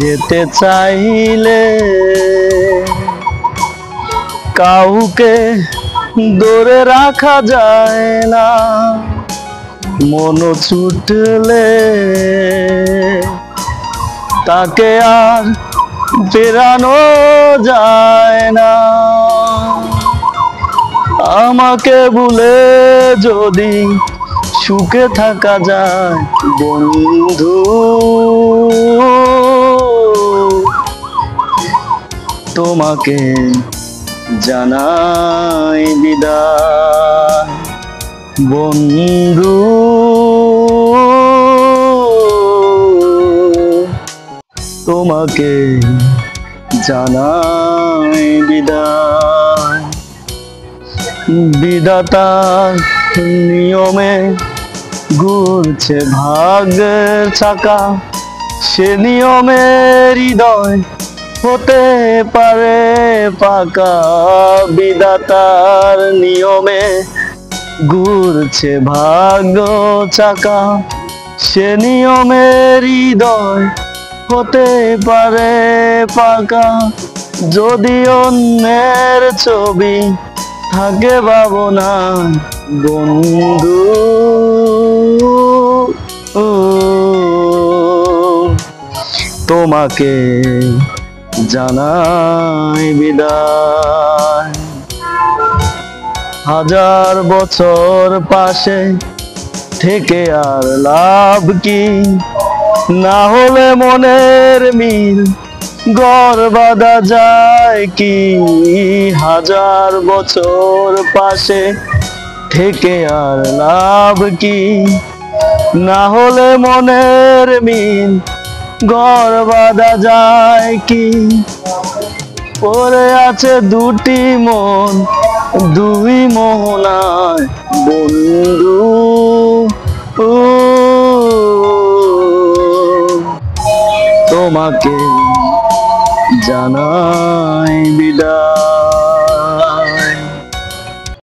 যেতে চাইলে কাউকে ধরে রাখা যায় না, মন ছুটলে তাকে আর ফেরানো যায় না। আমাকে ভুলে যদি সুখে থাকা যায় বন্ধু, তোমাকে জানাই বিদায় বন্ধু। তোমাকে জানাই বিদায়। বিধাতার নিয়মে ঘুরছে ভাগ্যের চাকা, সে নিয়মে হৃদয় হতে পারে পাকা। বিধাতার নিয়মে ঘুরছে ভাগ্য চাকা, সে নিয়মে হৃদয় হতে পারে পাকা। যদি অন্যের ছবি থাকে ভাবনা বন্ধু, তোমাকে জানাই বিদায়। হাজার বছর পাশে থেকে আর লাভ কি, না হলে মনের মিল ঘর বাঁধা যায় কি। হাজার বছর পাশে থেকে আর লাভ কি, না হলে মনের মিল ঘর বাঁধা যায় কি। পড়ে আছে দুটি মন দুই মোহনায় বন্ধু, তোমাকে জানাই